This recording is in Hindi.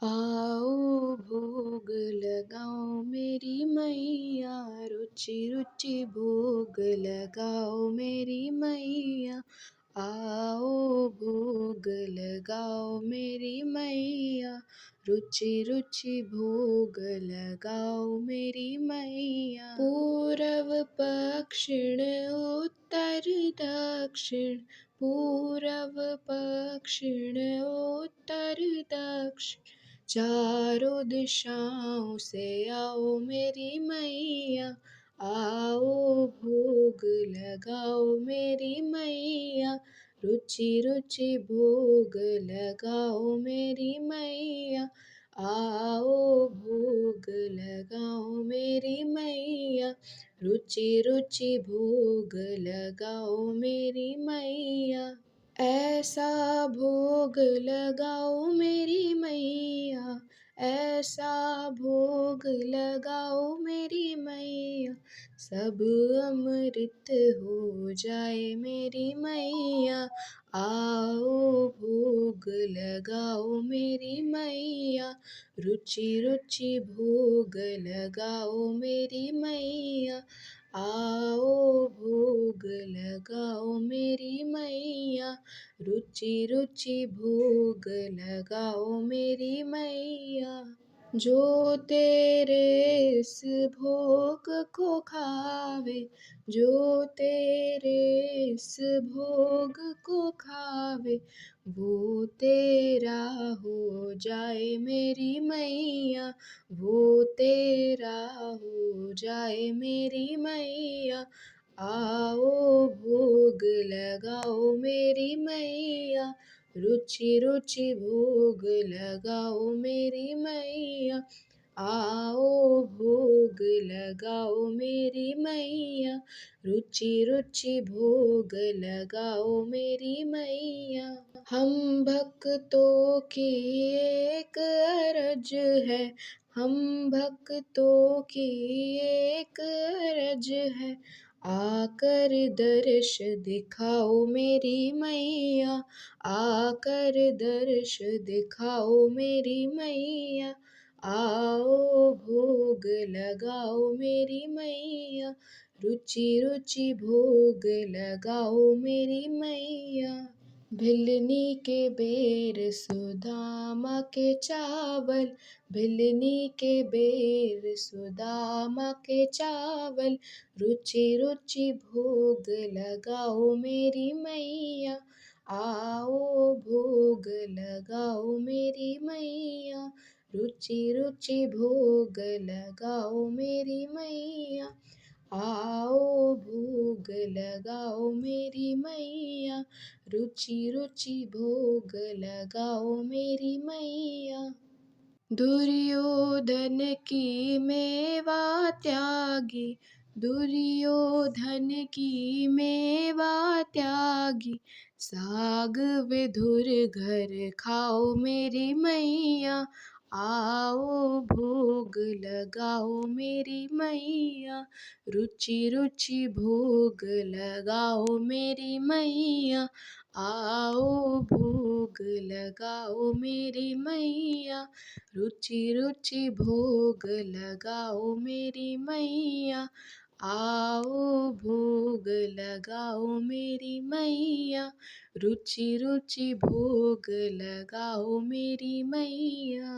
आओ भोग लगाओ मेरी मैया, रुचि रुचि भोग लगाओ मेरी मैया। आओ भोग लगाओ मेरी मैया, रुचि रुचि भोग लगाओ मेरी मैया। पूरब पश्चिम उत्तर दक्षिण, पूरब पश्चिम उत्तर दक्षिण, चारों दिशाओं से आओ मेरी मैया। आओ भोग लगाओ मेरी मैया, रुचि रुचि भोग लगाओ मेरी मैया। आओ भोग लगाओ मेरी मैया, रुचि रुचि भोग लगाओ मेरी मैया। ऐसा भोग लगाओ मेरी मैया, ऐसा भोग लगाओ मेरी मैया, सब अमृत हो जाए मेरी मैया। आओ भोग लगाओ मेरी मैया, रुचि रुचि भोग लगाओ मेरी मैया। आओ भोग लगाओ मेरी मैया, रुचि रुचि भोग लगाओ मेरी मैया। जो तेरे इस भोग को खावे, जो तेरे इस भोग को खावे, वो तेरा हो जाए मेरी मैया, वो तेरा हो जाए मेरी मैया। आओ भोग लगाओ मेरी मैया, रुचि रुचि भोग लगाओ मेरी मैया। आओ भोग लगाओ मेरी मैया, रुचि रुचि भोग लगाओ मेरी मैया। हम भक्तों की एक अरज है, हम भक्तों की एक अरज है, आकर दर्श दिखाओ मेरी मैया, आकर दर्श दिखाओ मेरी मैया। आओ भोग लगाओ मेरी मैया, रुचि रुचि भोग लगाओ मेरी मैया। भिलनी के बेर सुदामा के चावल, भिलनी के बेर सुदामा के चावल, रुचि रुचि भोग लगाओ मेरी मैया। आओ भोग लगाओ मेरी मैया, रुचि रुचि भोग लगाओ मेरी मैया। आओ भोग लगाओ मेरी मैया, रुचि रुचि भोग लगाओ मेरी मैया। दुर्योधन की मेवा त्यागी, दुर्योधन की मेवा त्यागी, साग विधुर घर खाओ मेरी मैया। आओ भोग लगाओ मेरी मैया, रुचि रुचि भोग लगाओ मेरी मैया। आओ भोग लगाओ मेरी मैया, रुचि रुचि भोग लगाओ मेरी मैया। आओ भोग लगाओ मेरी मैया, रुचि रुचि भोग लगाओ मेरी मैया।